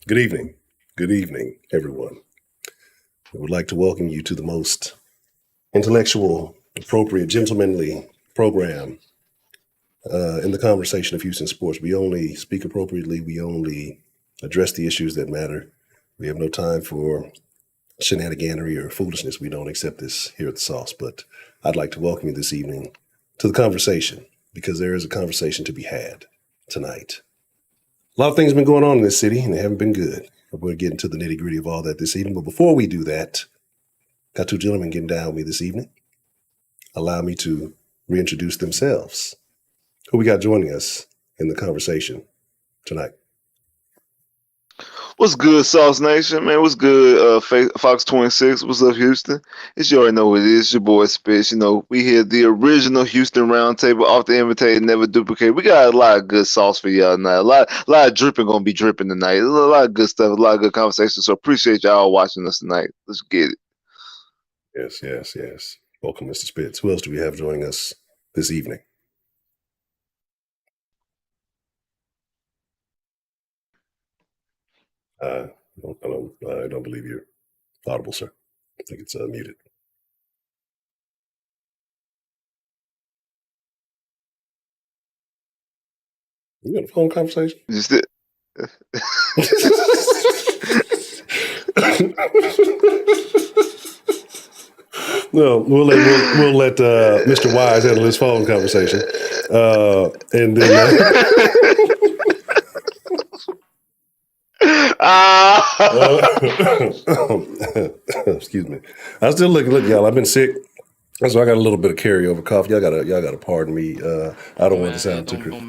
Good evening. Good evening, everyone. I would like to welcome you to the most intellectual, appropriate, gentlemanly program in the conversation of Houston sports. We only speak appropriately. We only address the issues that matter. We have no time for shenaniganery or foolishness. We don't accept this here at the Sauce. But I'd like to welcome you this evening to the conversation, because there is a conversation to be had tonight. A lot of things have been going on in this city, and they haven't been good. We're going to get into the nitty gritty of all that this evening. But before we do that, got two gentlemen getting down with me this evening. Allow me to reintroduce themselves. Who we got joining us in the conversation tonight? What's good, Sauce Nation, man? What's good, Fox 26? What's up, Houston? You already know what it is. It's your boy Spitz. You know, we here the original Houston Roundtable, off the imitated, never duplicate. We got a lot of good sauce for y'all tonight. A lot of dripping gonna be dripping tonight. There's a lot of good stuff, a lot of good conversation. So appreciate y'all watching us tonight. Let's get it. Yes. Welcome, Mr. Spitz. Who else do we have joining us this evening? I don't believe you're audible, sir. I think it's muted. You got a phone conversation? Just it. No, we'll let Mr. Wise handle his phone conversation, and then. Excuse me. I still look, y'all. I've been sick, so I got a little bit of carryover cough. Y'all gotta pardon me. I don't want to sound too crazy.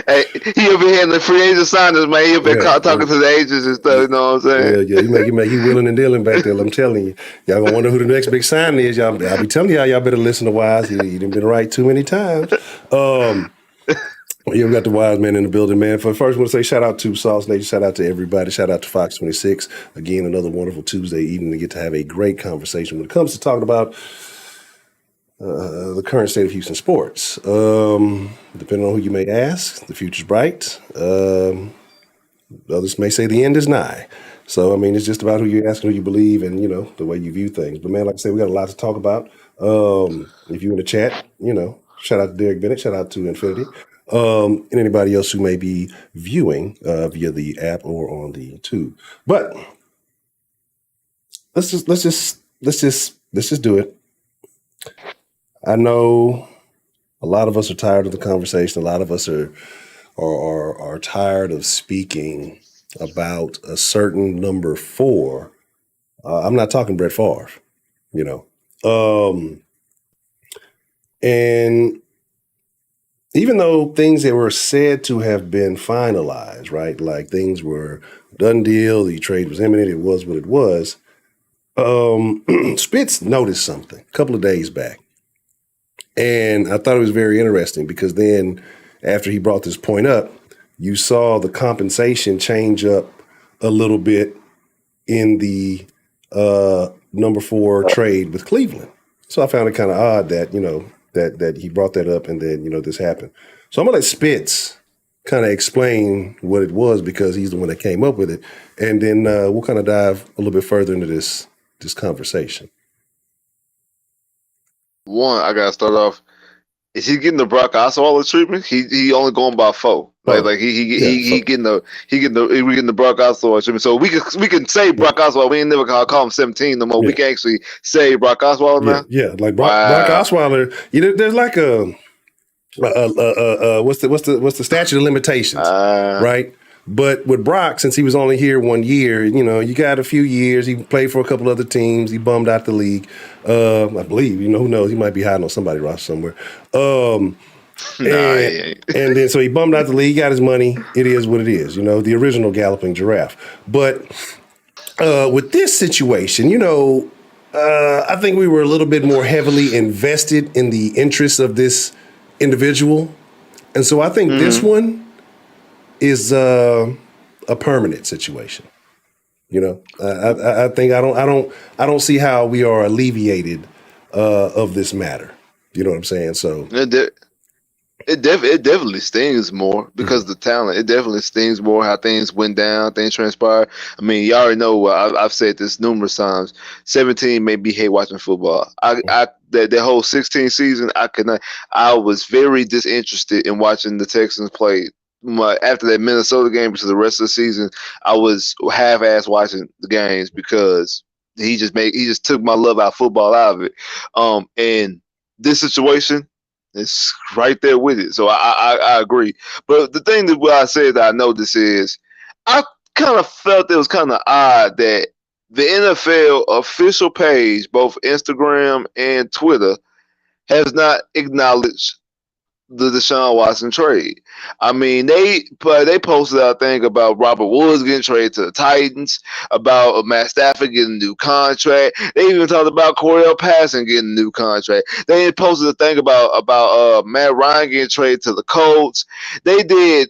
Hey, he'll be here in the free agent signings, man. He'll be talking to the agents and stuff. You know what I'm saying? Yeah. You make you willing and dealing back there. I'm telling you, y'all gonna wonder who the next big sign is. I'll be telling y'all better listen to Wise. He done been right too many times. Yeah, we got the Wise man in the building, man. First, I want to say shout out to Sauce Nation. Shout out to everybody. Shout out to Fox 26. Again, another wonderful Tuesday evening to get to have a great conversation when it comes to talking about the current state of Houston sports. Depending on who you may ask, the future's bright. Others may say the end is nigh. So, I mean, it's just about who you ask and who you believe and, you know, the way you view things. But, man, like I said, we got a lot to talk about. If you're in the chat, you know, shout out to Derek Bennett. Shout out to Infinity. And anybody else who may be viewing via the app or on the tube. But let's just do it. I know a lot of us are tired of the conversation. A lot of us are tired of speaking about a certain number 4. I'm not talking Brett Favre, you know. And even though things that were said to have been finalized, right? Like things were done deal, the trade was imminent, it was what it was. Spitz noticed something a couple of days back. And I thought it was very interesting because then after he brought this point up, you saw the compensation change up a little bit in the number 4 trade with Cleveland. So I found it kind of odd that, you know, that he brought that up and then, you know, this happened. So I'm going to let Spitz kind of explain what it was because he's the one that came up with it. And then we'll kind of dive a little bit further into this conversation. One, I got to start off. Is he getting the Brock Osweiler treatment? He only going by 4. Like he getting the Brock Osweiler treatment. So we can say Brock Osweiler. We ain't never gonna call him 17 no more. Yeah. We can actually say Brock Osweiler now. Yeah, like Brock Osweiler. You know, there's like what's the statute of limitations, right? But with Brock, since he was only here 1 year, you know, you got a few years. He played for a couple other teams. He bummed out the league. I believe, you know, who knows? He might be hiding on somebody's roster somewhere. And then so he bummed out the league, got his money. It is what it is, you know, the original galloping giraffe. But with this situation, you know, I think we were a little bit more heavily invested in the interests of this individual. And so I think this one is a permanent situation. You know, I think I don't see how we are alleviated of this matter. You know what I'm saying? So It definitely stings more because of the talent. It definitely stings more how things went down, things transpired. I mean, you already know. I've said this numerous times. 17 made me hate watching football. That whole 16 season, I could not. I was very disinterested in watching the Texans play. After that Minnesota game, to the rest of the season, I was half-ass watching the games because he just took my love out of football out of it. And this situation. It's right there with it. So I agree. But the thing that what I said that I noticed is I kind of felt it was kind of odd that the NFL official page, both Instagram and Twitter, has not acknowledged the Deshaun Watson trade. I mean, they posted a thing about Robert Woods getting traded to the Titans, about Matt Stafford getting a new contract. They even talked about Correa passing getting a new contract. They posted a thing about Matt Ryan getting traded to the Colts. They did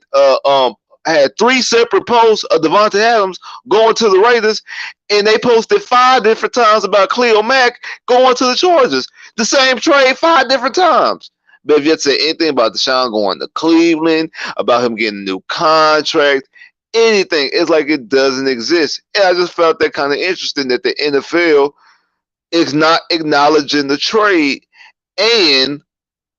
had 3 separate posts of Devontae Adams going to the Raiders, and they posted 5 different times about Cleo Mack going to the Chargers. The same trade 5 different times. But if you had to say anything about Deshaun going to Cleveland, about him getting a new contract, anything, it's like it doesn't exist. And I just felt that kind of interesting that the NFL is not acknowledging the trade and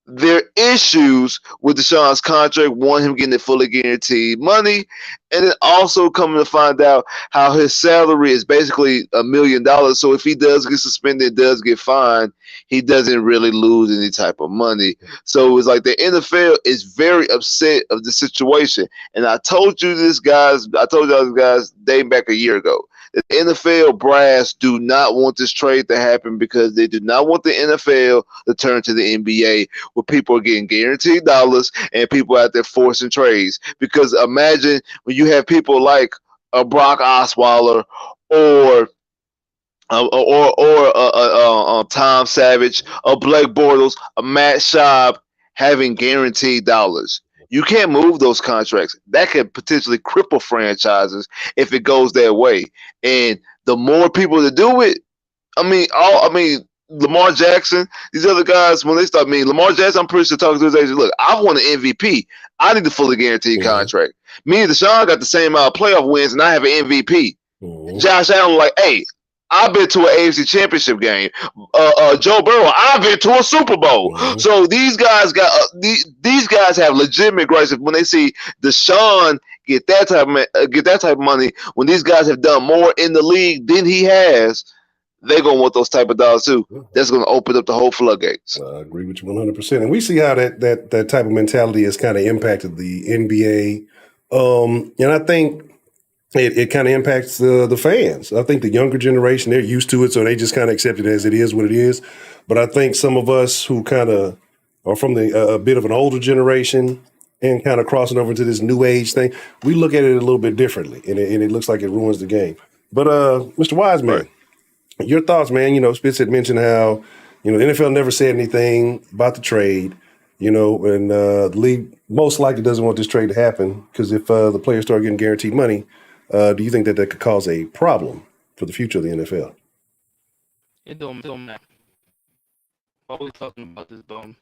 their issues with Deshaun's contract, one, him getting the fully guaranteed money, and then also coming to find out how his salary is basically $1 million. So if he does get suspended, does get fined, he doesn't really lose any type of money. So it's like the NFL is very upset of the situation. And I told you this, guys, I told y'all guys dating back a year ago. The NFL brass do not want this trade to happen because they do not want the NFL to turn to the NBA where people are getting guaranteed dollars and people out there forcing trades. Because imagine when you have people like a Brock Osweiler or Tom Savage, a Blake Bortles, a Matt Schaub having guaranteed dollars. You can't move those contracts. That could potentially cripple franchises if it goes that way. And the more people that do it, I mean, Lamar Jackson, these other guys, when they start, Lamar Jackson, I'm pretty sure talking to his agent, look, I want an MVP. I need a fully guaranteed contract. Me and Deshaun got the same amount of playoff wins, and I have an MVP. Josh Allen, like, hey, I've been to an AFC Championship game. Joe Burrow, I've been to a Super Bowl. So these guys got these guys have legitimate gripes when they see Deshaun get that type of money. When these guys have done more in the league than he has, they're gonna want those type of dollars too. That's gonna open up the whole floodgates. I agree with you 100%. And we see how that type of mentality has kind of impacted the NBA. And I think it kind of impacts the fans. I think the younger generation, they're used to it, so they just kind of accept it as it is what it is. But I think some of us who kind of are from a bit of an older generation and kind of crossing over to this new age thing, we look at it a little bit differently, and it looks like it ruins the game. But Mr. Wiseman, your thoughts, man? You know, Spitz had mentioned how, you know, the NFL never said anything about the trade, you know, and the league most likely doesn't want this trade to happen because if the players start getting guaranteed money, do you think that could cause a problem for the future of the NFL? It don't matter. Why are we talking about this bum?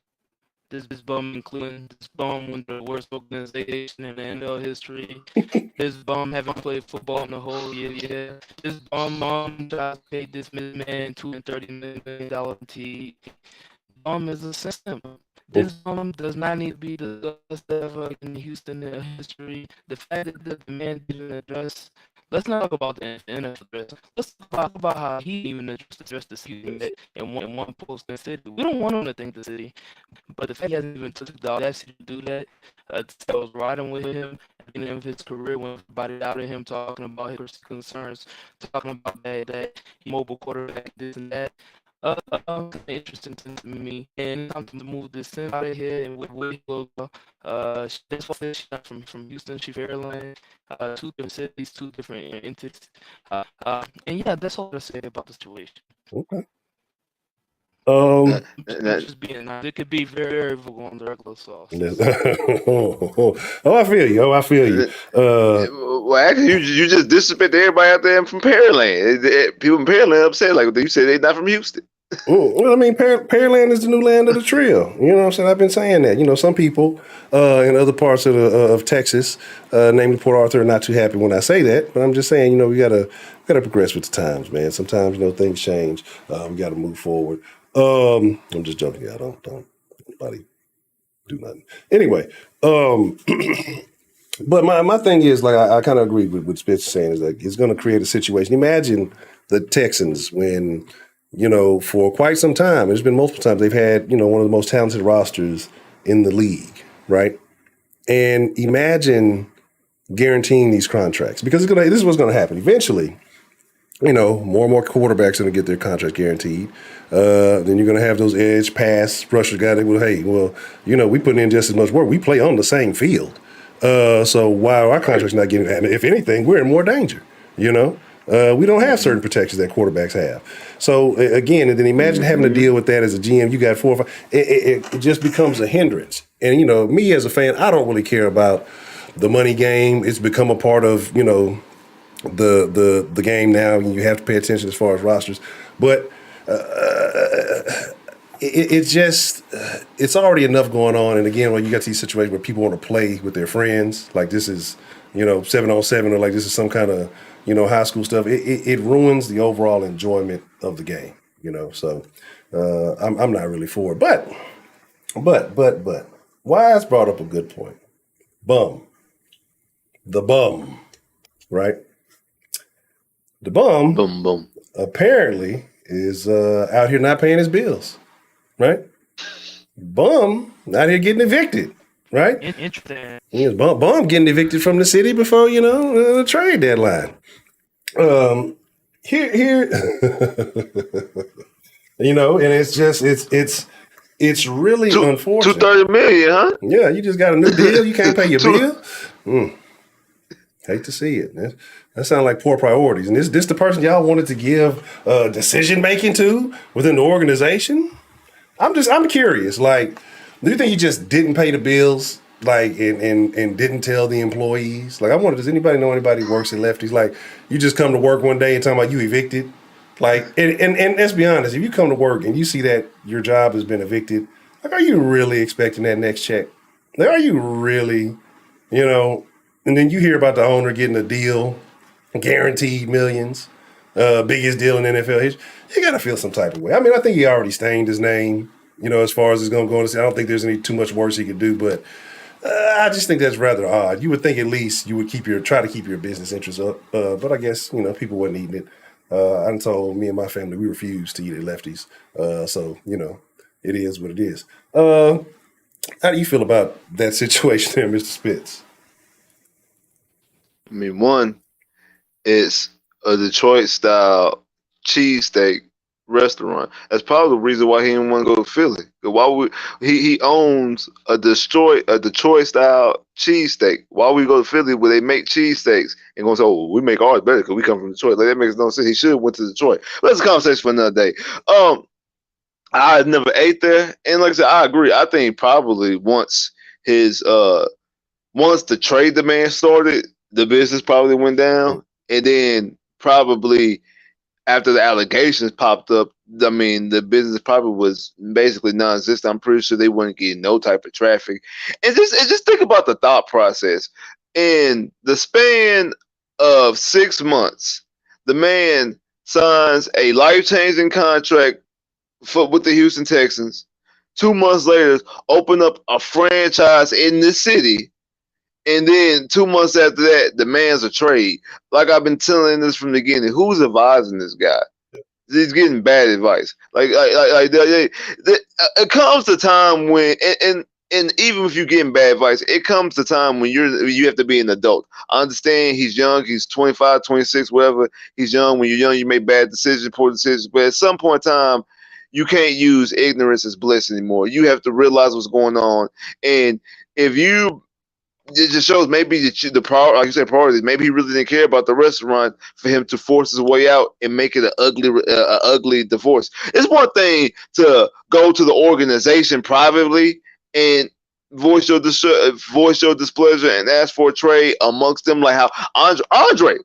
This bum, including this bum, one of the worst organization in the NFL history. This bum haven't played football in the whole year. Yeah. This bum tries to pay this man $230 million. Bum is a simp. This bum does not need to be discussed ever in Houston history. The fact that the man didn't address. Let's not talk about the NFL address. Let's talk about how he even addressed the season in one post in the city. We don't want him to think the city, but the fact he hasn't even took the audacity to do that, I was riding with him at the end of his career when everybody doubted him, talking about his concerns, talking about that he mobile quarterback, this and that. Interesting to me, and time to move this sim out of here and where he will go. This she's not from Houston, she's Maryland, 2 different cities, 2 different entities, and yeah, that's all I say about the situation. Okay. Just being nice. It could be very vulgar on the regular sauce. I feel you. Well, actually, you just disrespect everybody out there from Pearland. People from Pearland upset, like you said, they're not from Houston. Well, I mean, Pearland is the new land of the trio. You know what I'm saying? I've been saying that. You know, some people in other parts of Texas, namely Port Arthur, are not too happy when I say that. But I'm just saying, you know, we gotta progress with the times, man. Sometimes, you know, things change. We got to move forward. I'm just joking. I don't nobody do nothing. Anyway, but my thing is, like, I kind of agree with what Spitz saying, is like it's going to create a situation. Imagine the Texans when, you know, for quite some time, there's been multiple times they've had, you know, one of the most talented rosters in the league, right? And imagine guaranteeing these contracts, because this is what's going to happen eventually. You know, more and more quarterbacks are going to get their contract guaranteed. Then you're going to have those edge pass rushers guys that will, hey, well, you know, we put in just as much work. We play on the same field. So while our contract's not getting, and if anything, we're in more danger. You know, we don't have certain protections that quarterbacks have. So again, and then imagine having to deal with that as a GM. You got 4 or 5. It just becomes a hindrance. And you know, me as a fan, I don't really care about the money game. It's become a part of, you know, the game now, and you have to pay attention as far as rosters. But it's just it's already enough going on. And again, when you got these situations where people want to play with their friends, like this is, you know, 7-on-7, or like this is some kind of, you know, high school stuff. It ruins the overall enjoyment of the game. You know, so I'm not really for it. But Wise brought up a good point. The bum, right? The bum, Boom, boom. apparently is out here not paying his bills, right? Bum out here getting evicted, right? Interesting. Yes, bum getting evicted from the city before, you know, the trade deadline. Here, you know, and it's just it's really unfortunate. 230 million, huh? Yeah, you just got a new deal. You can't pay your bill. Hate to see it. That sounds like poor priorities. And this the person y'all wanted to give decision making to within the organization? I'm curious. Like, do you think he just didn't pay the bills, like, and didn't tell the employees? Like, I wonder, does anybody know anybody who works at Lefties? Like, you just come to work one day and talking about you evicted? Like, and let's be honest, if you come to work and you see that your job has been evicted, like, are you really expecting that next check? Like, are you really, you know? And then you hear about the owner getting a deal, guaranteed millions, biggest deal in NFL history. You got to feel some type of way. I mean, I think he already stained his name, you know, as far as it's going to go. I don't think there's any too much worse he could do, but I just think that's rather odd. You would think at least you would try to keep your business interests up, but I guess, you know, people wasn't eating it. I told me and my family we refuse to eat at Lefties, so, you know, it is what it is. How do you feel about that situation there, Mr. Spitz? I mean, one, it's a Detroit style cheesesteak restaurant. That's probably the reason why he didn't want to go to Philly. Why would he owns a Detroit style cheesesteak? Why would we go to Philly where they make cheesesteaks and go say, oh, we make ours better because we come from Detroit? Like, that makes no sense. He should have went to Detroit. But that's a conversation for another day. I never ate there, and like I said, I agree. I think probably once the trade demand started, the business probably went down, and then probably after the allegations popped up, I mean, the business probably was basically non-existent. I'm pretty sure they wouldn't get no type of traffic. And just think about the thought process. In the span of 6 months, the man signs a life-changing contract with the Houston Texans. 2 months later, open up a franchise in the city. And then 2 months after that, demands a trade. Like I've been telling this from the beginning, who's advising this guy? He's getting bad advice. It comes to time when, and even if you're getting bad advice, it comes to time when you have to be an adult. I understand he's young, he's 25, 26, whatever. He's young. When you're young, you make bad decisions, poor decisions. But at some point in time, you can't use ignorance as bliss anymore. You have to realize what's going on. And if you it just shows maybe the priority, like you said, priorities. Maybe he really didn't care about the restaurant for him to force his way out and make it an ugly divorce. It's one thing to go to the organization privately and voice your displeasure and ask for a trade amongst them, like how Andre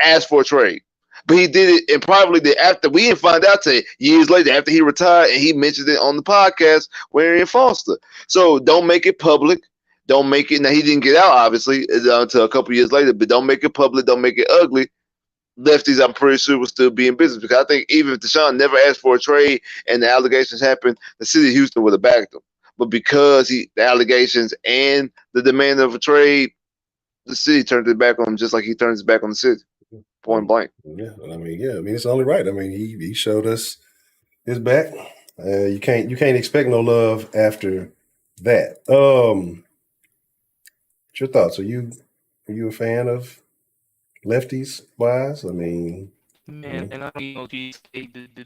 asked for a trade. But he did it, and probably after we didn't find out till years later after he retired, and he mentioned it on the podcast where in Foster. So don't make it public. Don't make it. Now he didn't get out obviously until a couple years later, but don't make it public. Don't make it ugly. Lefties, I'm pretty sure, will still be in business because I think even if Deshaun never asked for a trade and the allegations happened, the city of Houston would have backed him. But because the allegations and the demand of a trade, the city turned it back on him just like he turns it back on the city. Point blank. Yeah, I mean, it's only right. I mean, he showed us his back. You can't expect no love after that. What's your thoughts? Are you a fan of lefties wise? I mean, Man, and I don't know, did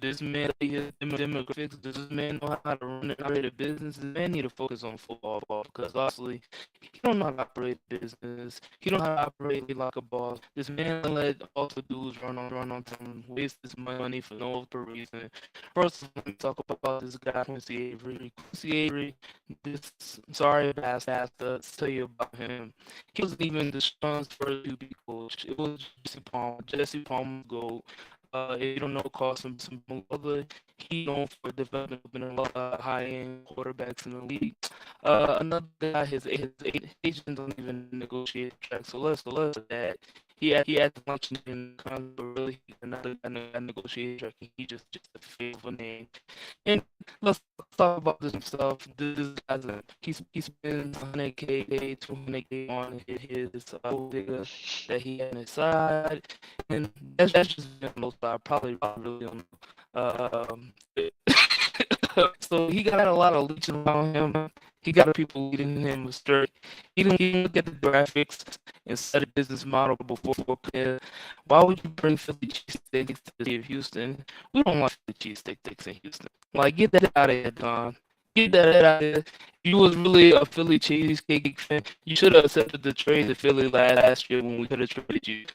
this man his demographics? Does this man know how to run and operate a business? This man need to focus on football because honestly, he don't know how to operate a business. He don't know how to operate like a boss. This man let all the dudes run on time, waste his money for no other reason. First, let me talk about this guy, Quincy Avery. Quincy Avery, this sorry bastard, let's tell you about him. He wasn't even Deshaun's first QB coach. It was Jesse Palmer. Jesse Palmer's goal. If you don't know, cost him some other. He known for developing a lot of high-end quarterbacks in the league. Another guy, his agent don't even negotiate track. So let's that. He had to launch in but really another guy negotiate track. He just a favorite name. And let's talk about this himself. This guy's he spends 100K, 200K on his digger that he had on his side, and that's just been most I probably really don't know. So he got a lot of leeches around him. He got people leading him astray. He didn't look at the graphics and set a business model before. Why would you bring Philly cheesesteaks to the city of Houston? We don't like Philly cheesesteaks in Houston. Like, get that out of here, Don. Get that out of here. You was really a Philly cheesesteak fan. You should have accepted the trade to Philly last year when we could have traded you.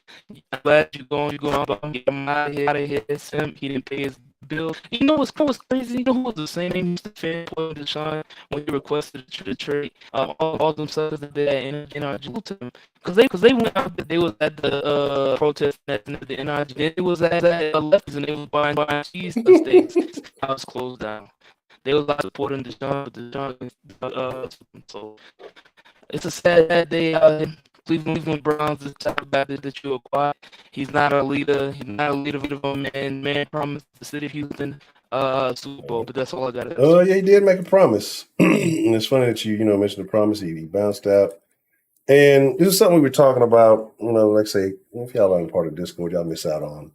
I'm glad you're going about get him out of here. Simp. He didn't pay his bill. You know what's crazy? You know who was the same Houston fan for Deshaun when he requested the trade? All them suckers that they had NRG to him because they went out. They was at the protest at the NRG. They was at lefties and they was buying cheese steaks. Now it's closed down. They was like supporting Deshaun. So it's a sad day out here. Cleveland Browns is the type of guy that you acquire. He's not a leader. He's not a leader of a man. Man promised the city of Houston Super Bowl, but that's all I got to say. Oh, yeah, he did make a promise. And it's funny that you mentioned the promise. He bounced out. And this is something we were talking about, like say, if y'all aren't part of Discord, y'all miss out on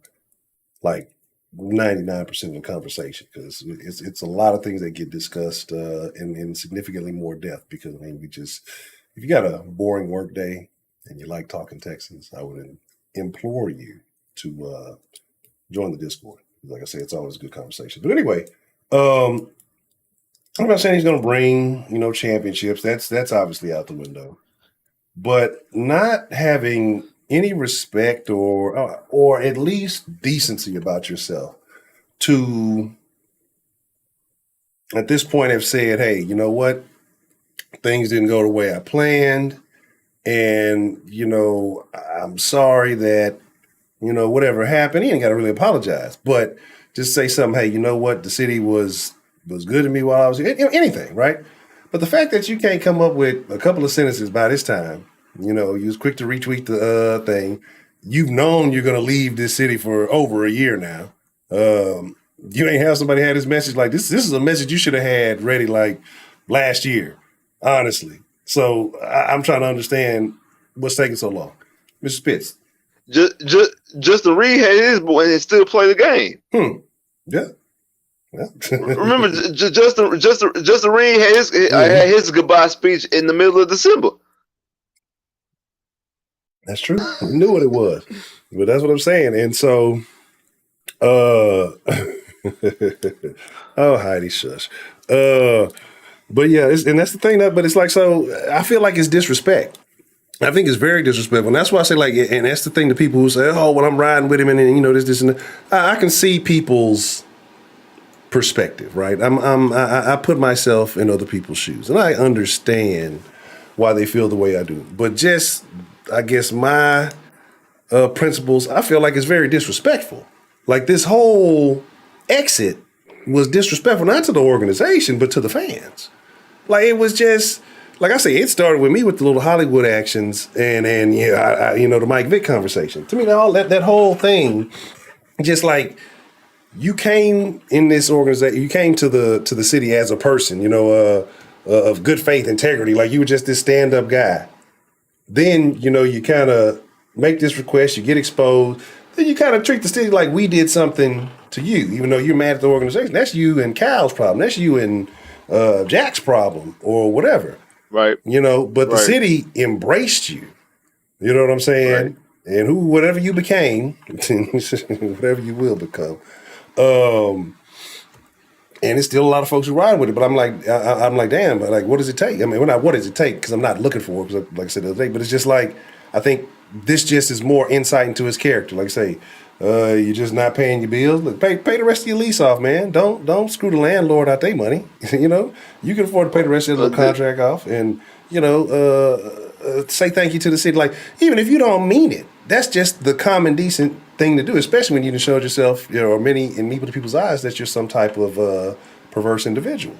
like 99% of the conversation because it's a lot of things that get discussed in significantly more depth because, if you got a boring work day and you like talking Texans, I would implore you to join the Discord. Like I say, it's always a good conversation. But anyway, I'm not saying he's going to bring, championships. That's obviously out the window. But not having any respect or at least decency about yourself to, at this point, have said, hey, you know what? Things didn't go the way I planned. And, I'm sorry that, whatever happened. He ain't got to really apologize. But just say something, hey, you know what? The city was good to me while I was here. Anything, right? But the fact that you can't come up with a couple of sentences by this time, you was quick to retweet the thing. You've known you're going to leave this city for over a year now. You ain't have somebody had this message like this. This is a message you should have had ready like last year, honestly. So I'm trying to understand what's taking so long. Mr. Spitz. Justin Reed had his boy and still play the game. Yeah. Remember, Justin Reed had his goodbye speech in the middle of December. That's true. He knew what it was, but that's what I'm saying. And so, oh, Heidi, shush. But yeah, and that's the thing. But it's like, so I feel like it's disrespect. I think it's very disrespectful. And that's why I say, like, and that's the thing to people who say, oh, well, I'm riding with him and this and that. I can see people's perspective, right? I put myself in other people's shoes and I understand why they feel the way I do. But just, I guess my principles, I feel like it's very disrespectful. Like this whole exit was disrespectful, not to the organization, but to the fans. Like it was just, like I say, it started with me with the little Hollywood actions and the Mike Vick conversation. To me, that whole thing, just like you came in this organization, you came to the city as a person, of good faith, integrity. Like you were just this stand-up guy. Then, you kind of make this request, you get exposed, then you kind of treat the city like we did something to you, even though you're mad at the organization. That's you and Kyle's problem. That's you and Jack's problem or whatever. Right. But the city embraced you. You know what I'm saying? Right. And whatever you became, whatever you will become. And it's still a lot of folks who ride with it, but I'm like, damn, but like, what does it take? I mean, what does it take? Because I'm not looking for it, because like I said the other day, but it's just like, I think this just is more insight into his character. Like I say, you're just not paying your bills. Look, pay the rest of your lease off, man. Don't screw the landlord out their money. You can afford to pay the rest of your little contract off, and say thank you to the city. Like even if you don't mean it, that's just the common decent thing to do, especially when you showed yourself, or in many people's eyes, that you're some type of perverse individual.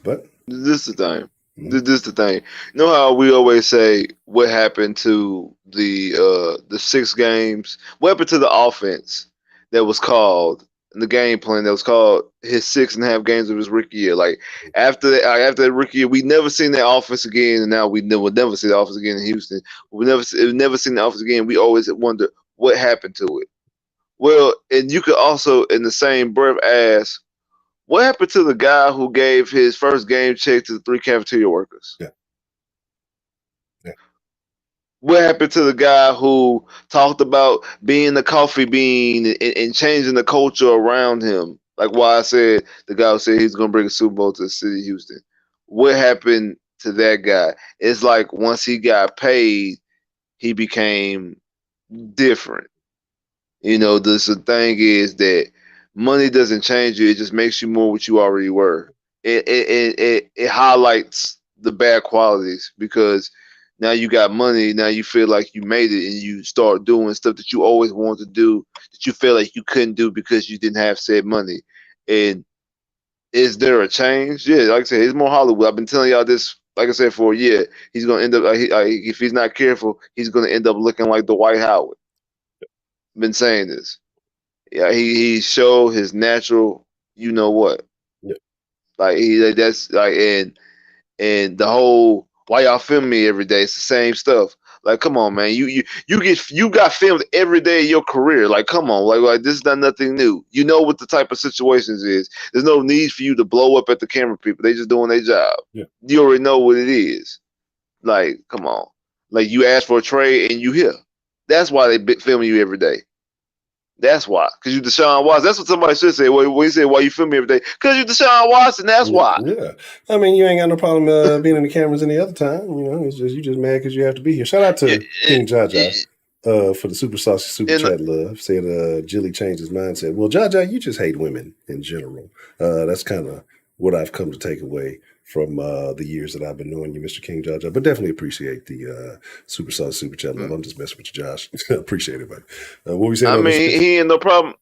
But this is the thing. This is the thing. You know how we always say what happened to the 6 games? What happened to the offense that was called in the game plan that was called his 6.5 games of his rookie year? Like after that rookie year, we never seen that offense again, and now we will never see the offense again in Houston. We never seen the offense again. We always wonder what happened to it. Well, and you could also in the same breath ask, what happened to the guy who gave his first game check to the 3 cafeteria workers? Yeah. What happened to the guy who talked about being the coffee bean and changing the culture around him? Like why I said the guy who said he's going to bring a Super Bowl to the city of Houston. What happened to that guy? It's like once he got paid, he became different. The thing is that money doesn't change you. It just makes you more what you already were. It highlights the bad qualities because now you got money. Now you feel like you made it and you start doing stuff that you always wanted to do that you feel like you couldn't do because you didn't have said money. And is there a change? Yeah, like I said, it's more Hollywood. I've been telling y'all this, like I said, for a year. He's going to end up, if he's not careful, he's going to end up looking like Dwight Howard. Been saying this. Yeah, he showed his natural, you know what? Yeah. Like that's like and the whole why y'all film me every day? It's the same stuff. Like, come on, man. You got filmed every day of your career. Like, come on, like this is not nothing new. You know what the type of situations is. There's no need for you to blow up at the camera people. They just doing their job. Yeah. You already know what it is. Like, come on. Like you ask for a trade and you here. That's why they filming you every day. That's why. Because you Deshaun Watson. That's what somebody should say. When you say, why you film me every day? Because you Deshaun Watson. That's why. Yeah. I mean, you ain't got no problem being in the cameras any other time. It's just you just mad because you have to be here. Shout out to King Jaja for the super saucy super chat love. Said Jilly changed his mindset. Well, Jaja, you just hate women in general. That's kind of what I've come to take away from the years that I've been knowing you, Mr. King Jaja. But definitely appreciate the super saucy super chat love. I'm just messing with you, Josh. Appreciate it, buddy. What were you saying? I mean, he ain't no problem.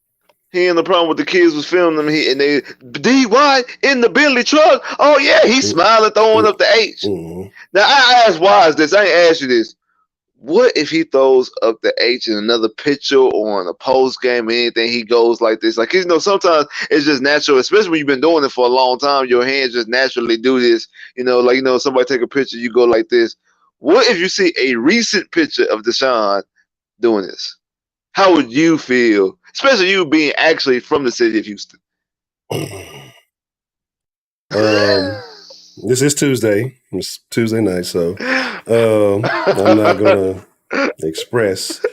He ain't no problem with the kids was filming them. And they D.Y. in the Bentley truck. Oh yeah, he's smiling, throwing up the H. Mm-hmm. Now I asked Wise this. I ain't asked you this. What if he throws up the H in another picture or in a post game or anything? He goes like this. Like, sometimes it's just natural, especially when you've been doing it for a long time. Your hands just naturally do this. Somebody take a picture, you go like this. What if you see a recent picture of Deshaun doing this? How would you feel, especially you being actually from the city of Houston? This is Tuesday. It's Tuesday night, so I'm not gonna express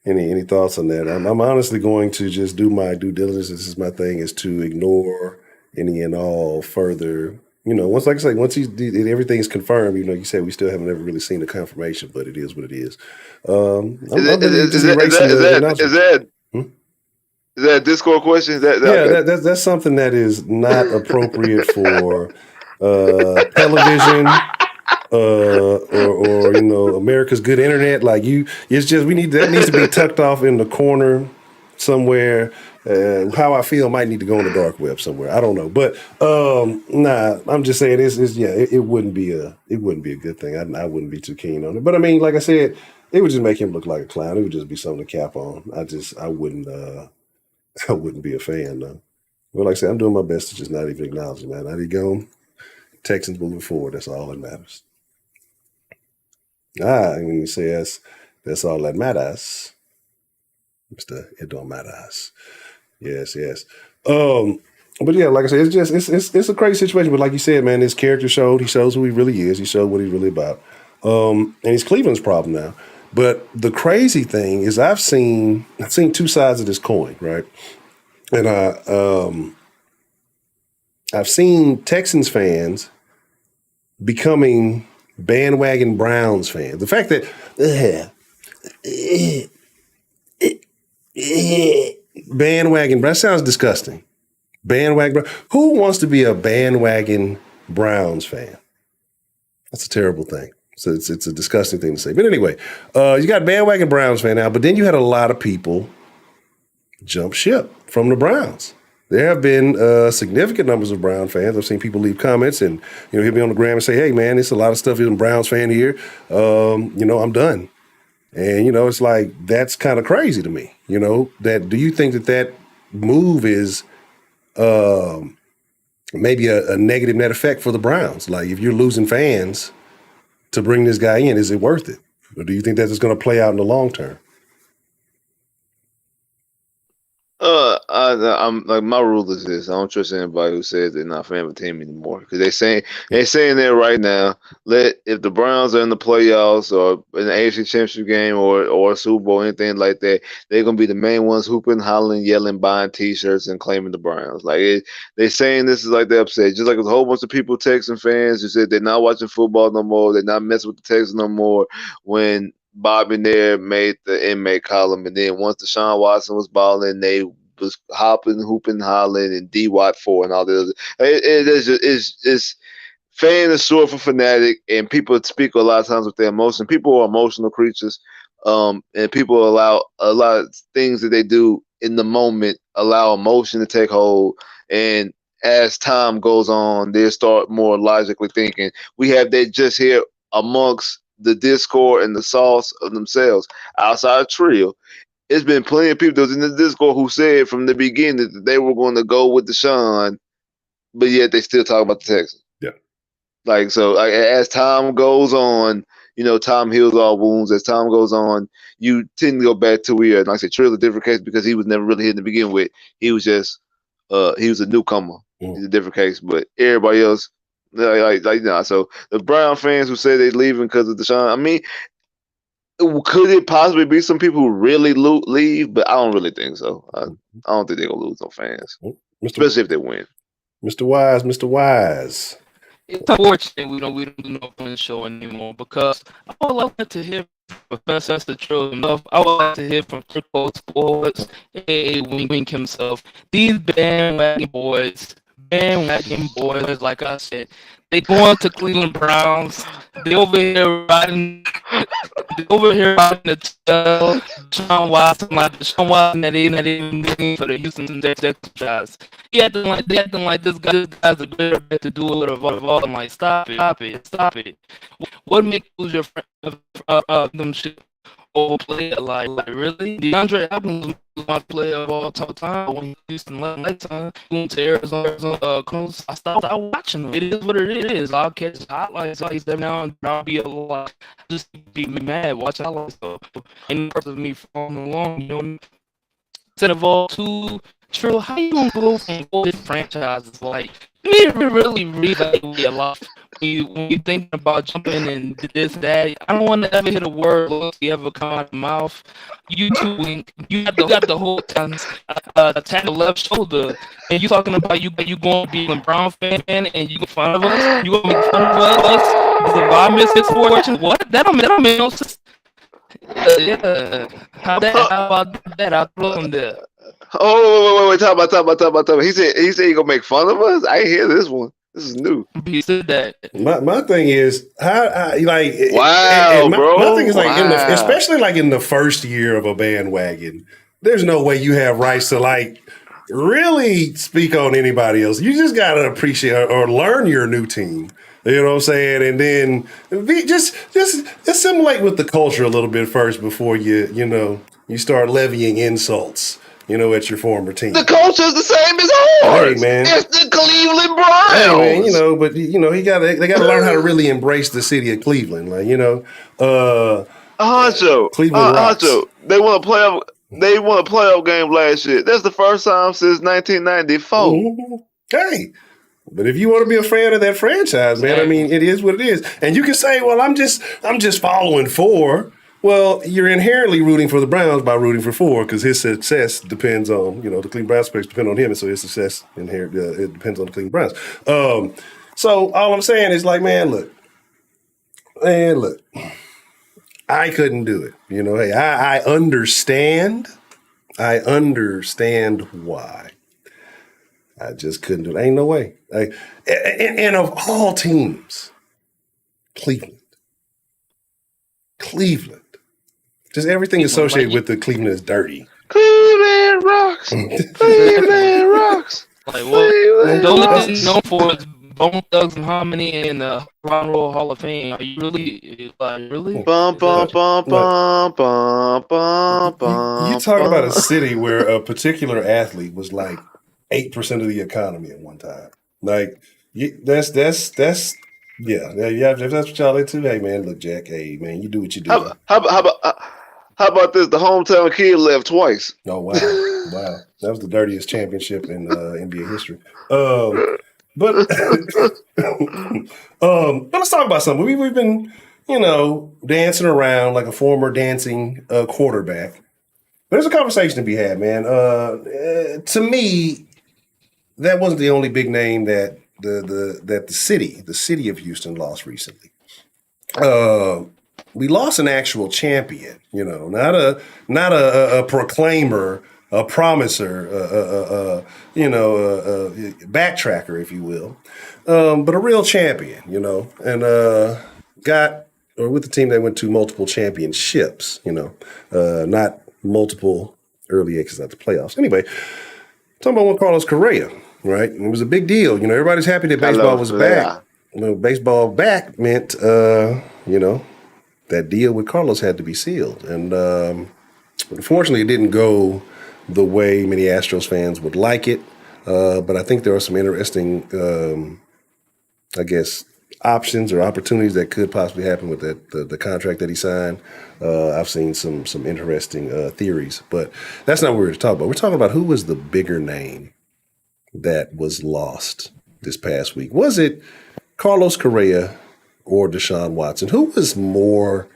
any thoughts on that. I'm honestly going to just do my due diligence. This is my thing: is to ignore any and all further. Once everything's confirmed. You said we still haven't ever really seen the confirmation, but it is what it is. Is that a Discord question? That's something that is not appropriate for television or America's Good Internet. Like it's just that needs to be tucked off in the corner somewhere. How I feel might need to go on the dark web somewhere. I don't know, but nah. I'm just saying it wouldn't be a good thing. I wouldn't be too keen on it. But I mean, like I said, it would just make him look like a clown. It would just be something to cap on. I wouldn't I wouldn't be a fan though. Well, like I said, I'm doing my best to just not even acknowledge it, man. How you go? Texans moving forward. That's all that matters. And when you say that's all that matters, Mr. It don't matters. Yes. But yeah, like I said, it's a crazy situation. But like you said, man, his character showed. He shows who he really is. He showed what he's really about. And he's Cleveland's problem now. But the crazy thing is, I've seen two sides of this coin, right? And I've seen Texans fans becoming bandwagon Browns fans. The fact that bandwagon, that sounds disgusting. Bandwagon. Who wants to be a bandwagon Browns fan? That's a terrible thing. So it's a disgusting thing to say. But anyway, you got bandwagon Browns fan now, but then you had a lot of people jump ship from the Browns. There have been significant numbers of Brown fans. I've seen people leave comments and hit me on the gram and say, "Hey, man, there's a lot of stuff in Browns fan here. I'm done." And it's like that's kind of crazy to me. That do you think that move is maybe a negative net effect for the Browns? Like if you're losing fans to bring this guy in, is it worth it? Or do you think that's going to play out in the long term? I'm like my rule is this: I don't trust anybody who says they're not a fan of a team anymore because they're saying that right now. If the Browns are in the playoffs or in the AFC Championship game or a Super Bowl, anything like that, they're gonna be the main ones hooping, hollering, yelling, buying T-shirts and claiming the Browns. Like they're saying this is like they're upset. Just like there's a whole bunch of people, Texan fans, who said they're not watching football no more. They're not messing with the Texans no more. When Bob and there made the inmate column, and then once Deshaun Watson was balling, they was hopping, hooping, hollering, and D Watt 4 and all the other. It's fan is short for fanatic, and people speak a lot of times with their emotion. People are emotional creatures, and people allow a lot of things that they do in the moment allow emotion to take hold, and as time goes on, they start more logically thinking. We have that just here amongst the Discord and the sauce of themselves outside of Trill. It's been plenty of people that was in the Discord who said from the beginning that they were going to go with Deshaun, but yet they still talk about the Texans. Yeah. Like, so as time goes on, time heals all wounds. As time goes on, you tend to go back to where, like I said, Trill's a different case because he was never really here to begin with. He was just, he was a newcomer. He's a different case, but everybody else, so the Brown fans who say they're leaving because of Deshaun, I mean, could it possibly be some people who really leave? But I don't really think so. I don't think they're going to lose no fans, especially if they win. Mr. Wise. It's unfortunate we don't do no fun show anymore because I would like to hear from Professor Caserio and Lovie. I would like to hear from Triple Sports, aka Wink himself. These bandwagon boys, like I said, they going to Cleveland Browns. They over here riding the tail. Deshaun Watson that even looking for the Houston Texans. They acting like this guy's a better bet to do a little of all. I'm like, stop it. What makes you lose your friend them shit overplay it? Like really? DeAndre Hopkins was my player of all time when Houston left time. Going to Arizona, I stopped watching him. It is what it is. I'll catch highlights like that now and I'll be a lot. Just be mad. Watch highlights though. And part of me following along, instead of all two. Trill, how you gonna go from all these franchises? Like, you need to really reevaluate your life when you thinking about jumping and this, that. I don't want to ever hear the word loyalty ever come out of your mouth. You two, you got the whole attack the left shoulder, and you talking about you going to be a Brown fan, and you gonna fun of us? You gonna make fun of us? Because if I miss his fortune, what? That don't make no sense. Yeah. How about that? I'll throw him there. Oh, wait. Talk about. He said he gonna make fun of us. I ain't hear this one. This is new. He said that. My thing is how like Wow, bro. my thing is like Wow. especially like in the first year of a bandwagon, there's no way you have rights to like really speak on anybody else. You just gotta appreciate or learn your new team. You know what I'm saying? And then just assimilate with the culture a little bit first before you start levying insults, at your former team. The culture is the same as ours. Hey, man. It's the Cleveland Browns. Hey, man, but they gotta learn how to really embrace the city of Cleveland. Like, Honcho. Cleveland rocks. Honcho. They won a playoff game last year. That's the first time since 1994. Mm-hmm. Hey. But if you want to be a fan of that franchise, man, I mean, it is what it is. And you can say, well, I'm just following 4. Well, you're inherently rooting for the Browns by rooting for 4 because his success depends on, the Cleveland Browns specs depend on him, and so his success it depends on the Cleveland Browns. So all I'm saying is like, man, look, I couldn't do it. Hey, I understand why. I just couldn't do it. Ain't no way. And of all teams, Cleveland. Just everything associated with the Cleveland is dirty. Cleveland rocks. Cleveland rocks. Like what? The only thing known for is Bone Thugs and Harmony and the Rock and Roll Hall of Fame. Are you really? Bum, bum, bum, bum, bum, bum, bum. You talk about a city where a particular athlete was like 8% of the economy at one time. Like that's if that's what y'all into. Hey man, look, Jack. Hey man, you do what you do. How about this? The hometown kid left twice. Oh wow, that was the dirtiest championship in NBA history. But let's talk about something. We've been dancing around like a former dancing quarterback. But there's a conversation to be had, man. To me, that wasn't the only big name that the city of Houston lost recently. We lost an actual champion, not a proclaimer, a promiser, a backtracker, if you will, but a real champion, and with the team they went to multiple championships, not multiple early exits at the playoffs. Anyway, talking about one Carlos Correa, right? It was a big deal. Everybody's happy that baseball was back. Baseball back meant, that deal with Carlos had to be sealed. And unfortunately, it didn't go the way many Astros fans would like it. But I think there are some interesting, options or opportunities that could possibly happen with the contract that he signed. I've seen some interesting theories, but that's not what we're here to talk about. We're talking about who was the bigger name that was lost this past week. Was it Carlos Correa or Deshaun Watson? Who was more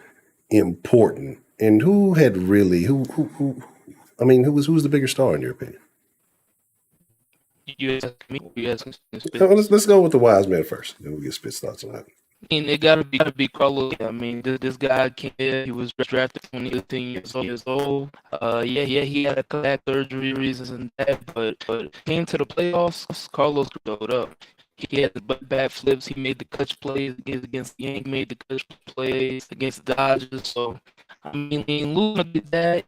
important, and who had really who was the bigger star in your opinion? You ask me. Let's go with the wise man first, then we'll get Spit's thoughts on that. I mean, it gotta be Carlos. I mean, this guy came in. He was drafted when he was 18 years old. He had a back surgery reasons and that, but came to the playoffs. Carlos showed up. He had the back flips. He made the clutch plays against the Yankees. Made the clutch plays against the Dodgers. So I mean, losing did that.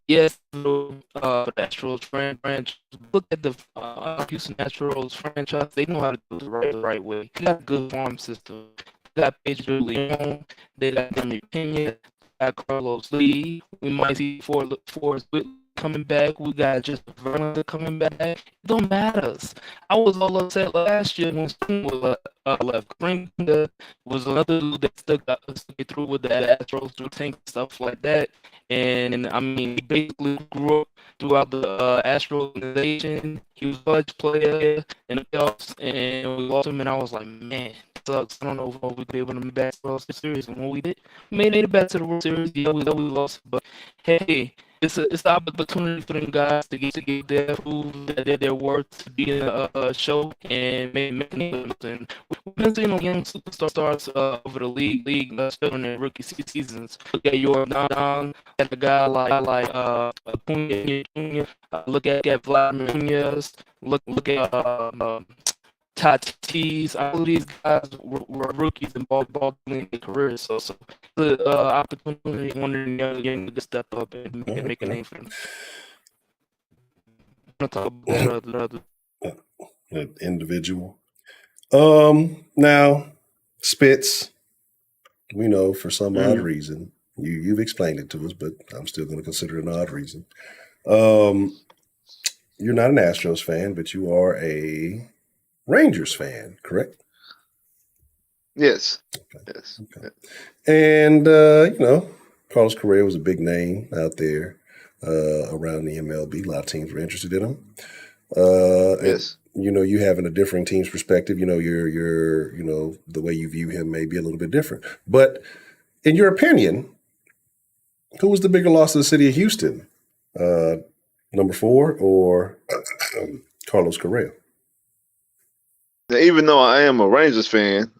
Yes, the Astros franchise. Look at the Houston Astros franchise. They know how to do it the right way. They got a good farm system. They got Pedro Leon. They got Demi Pena. They got Carlos Lee. We might see Forrest Whitley coming back. We got just Verlander coming back. It don't matter. I was all upset last year when Springer left. Springer was another dude that stuck through with the Astros through tank stuff like that. And I mean, he basically grew up throughout the Astro organization. He was a clutch player in the playoffs, and we lost him. And I was like, man, it sucks. I don't know if we'll be able to make back to the World Series. And when we did, we made it back to the World Series. Yeah, we lost, but hey, it's an opportunity for them guys to get their prove that they're worth to be in a show and make names. And we've been seeing young superstars over the league, especially in their rookie seasons. Look at your Don, at a guy like Acuna Jr. Look at Vladimir Nunez. Look at Tatis, all of these guys were rookies and ball playing their careers. So the opportunity, one of the young game to step up and make a name for them. I'm gonna talk about An individual. Now, Spitz, we know for some odd reason, you've explained it to us, but I'm still going to consider it an odd reason. You're not an Astros fan, but you are a Rangers fan, correct? Yes. Okay. Yes. Okay. And, Carlos Correa was a big name out there around the MLB. A lot of teams were interested in him. Yes. And, you having a differing team's perspective, your the way you view him may be a little bit different. But in your opinion, who was the bigger loss to the city of Houston? Number 4 or Carlos Correa? Now, even though I am a Rangers fan,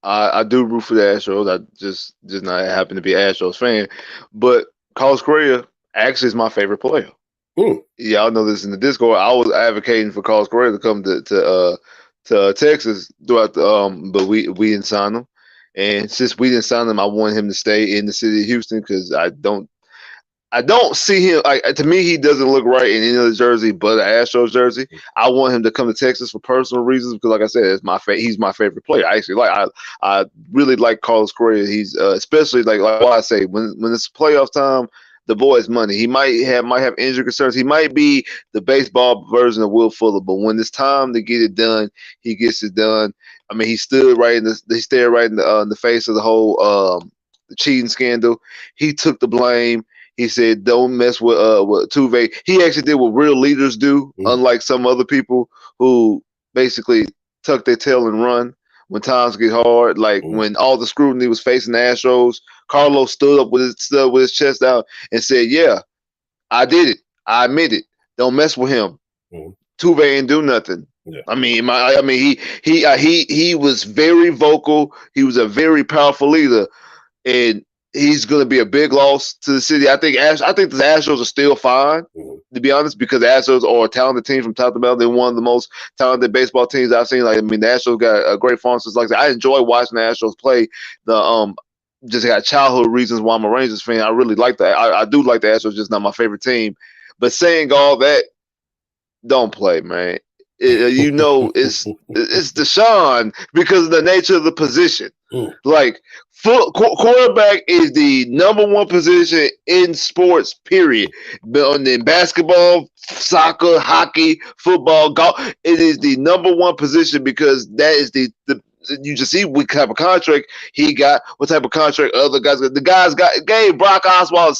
I do root for the Astros. I just not happen to be an Astros fan. But Carlos Correa actually is my favorite player. Y'all know this in the Discord. I was advocating for Carlos Correa to come to Texas throughout the but we didn't sign him. And since we didn't sign him, I want him to stay in the city of Houston because I don't see him. To me, he doesn't look right in any other jersey but an Astros jersey. I want him to come to Texas for personal reasons because, like I said, he's my favorite player. I really like Carlos Correa. He's especially like what I say when it's playoff time. The boy's money. He might have injury concerns. He might be the baseball version of Will Fuller, but when it's time to get it done, he gets it done. I mean, he stared right in the face of the whole the cheating scandal. He took the blame. He said, "Don't mess with Tuve." He actually did what real leaders do, unlike some other people who basically tuck their tail and run when times get hard. Like when all the scrutiny was facing the Astros, Carlos stood up with his chest out and said, "Yeah, I did it. I admit it. Don't mess with him. Tuve ain't do nothing." Yeah. I mean, he was very vocal. He was a very powerful leader, and he's going to be a big loss to the city. I think the Astros are still fine, to be honest, because the Astros are a talented team from top to bottom. They're one of the most talented baseball teams I've seen. The Astros got a great farm system. Like I enjoy watching the Astros play. Just got childhood reasons why I'm a Rangers fan. I really like that. I do like the Astros, just not my favorite team. But saying all that, don't play, man. It's Deshaun because of the nature of the position. Like quarterback is the number one position in sports, period. But in basketball, soccer, hockey, football, golf, it is the number one position because that is the you just see what type of contract he got, what type of contract other guys got. The guys gave Brock Osweiler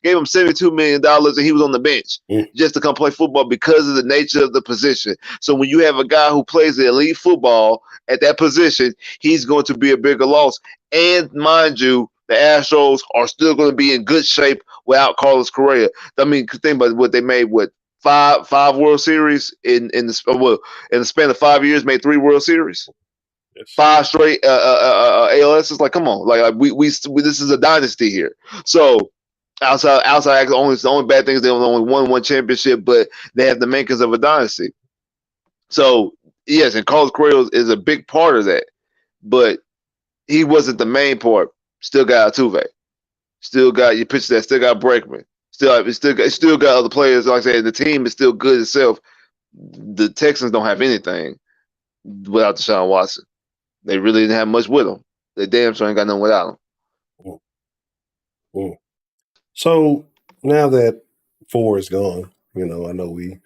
gave him $72 million, and he was on the bench just to come play football because of the nature of the position. So when you have a guy who plays the elite football at that position, he's going to be a bigger loss. And mind you, the Astros are still going to be in good shape without Carlos Correa. I mean, think about what they made with five World Series in the span of 5 years, made 3 World Series. Yes. 5 straight ALS. It's like, come on, like we this is a dynasty here. So outside the only bad thing is they only won 1 championship, but they have the makings of a dynasty. So yes, and Carlos Correa is a big part of that, but he wasn't the main part. Still got Altuve. Still got your pitcher that. Still got Bregman. Still got other players. Like I said, the team is still good itself. The Texans don't have anything without Deshaun Watson. They really didn't have much with him. They damn sure ain't got nothing without him. So now that 4 is gone, I know we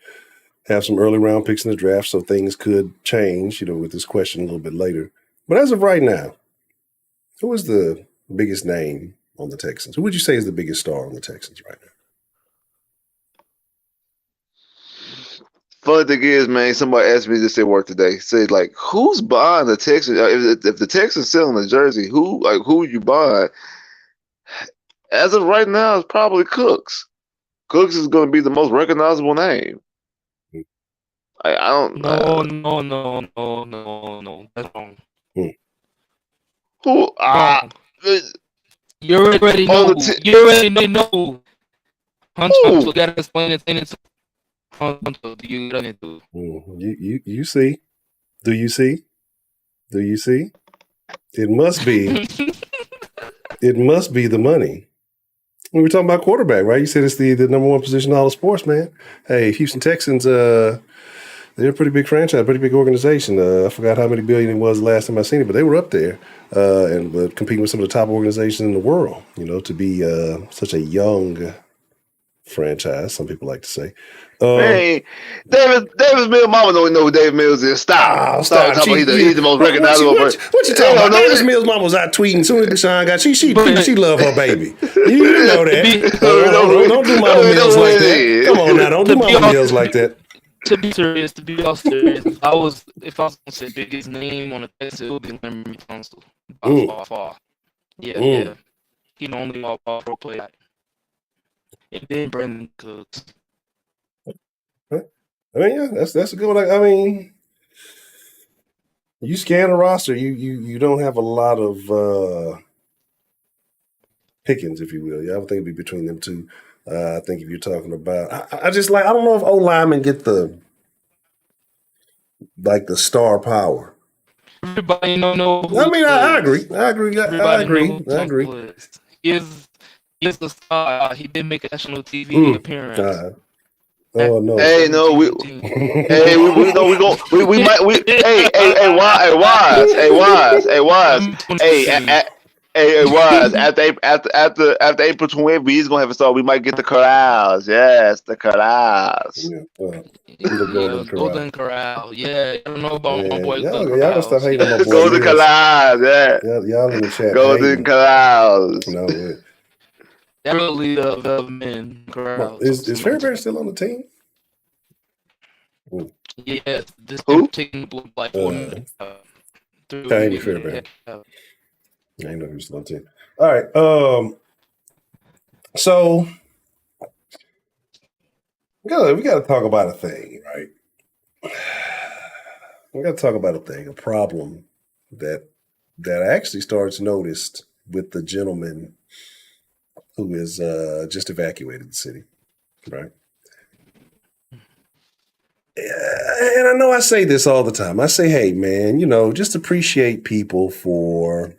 have some early round picks in the draft, so things could change, with this question a little bit later. But as of right now, who is the biggest name on the Texans? Who would you say is the biggest star on the Texans right now? Funny thing is, man, somebody asked me this at work today. Said, like, who's buying the Texans? If the Texans selling the jersey, who you buying? As of right now, it's probably Cooks. Cooks is going to be the most recognizable name. I don't. No. That's wrong. Who? You already know. You already know. Honcho got to explain it. Honcho, you see. Do you see? Do you see? It must be. It must be the money. We were talking about quarterback, right? You said it's the number one position in all of sports, man. Hey, Houston Texans, they're a pretty big franchise, pretty big organization. I forgot how many billion it was the last time I seen it, but they were up there and competing with some of the top organizations in the world. You know, to be such a young franchise, some people like to say. Hey, Davis Mills' mama don't know who Davis Mills is. Stop. Stop. Talking about he's the most recognizable person. What you talking about? Davis Mills' mama was out tweeting. Soon as Deshaun got, she love her baby. You know that. Don't do Mama Mills like that. Come on now, don't do Mama Mills like that. To be all serious, if I was gonna say biggest name on the test, it would be Larry Tunsil by far. Yeah. He the only all pro player. And then Brandon Cooks. I mean, yeah, that's a good one. I mean, you scan a roster, you don't have a lot of pickings, if you will. Yeah, I would think it'd be between them two. I think if you're talking about, I just like, I don't know if O linemen get the star power. Everybody know. I mean, I agree. He is the star. He did make a national TV appearance. Oh no! Hey, no, we Wise. After April 20th, he's gonna have a star. We might get the corrals. Yes, the corrals. Golden Corral. Yeah, I don't know about my boy. Y'all gonna stop hating on my boy. Golden corrals. Yeah. Y'all in the chat. Golden corrals. No, yeah. That really the men corrals. Is Fairbairn still on the team? Yeah, this taking like 4 minutes. Tiny Fairbairn. I know who's still on the team. All right. So we gotta talk about a thing, right? We gotta talk about a problem that actually starts noticed with the gentleman who is just evacuated the city, right? And I know I say this all the time. I say, hey, man, just appreciate people for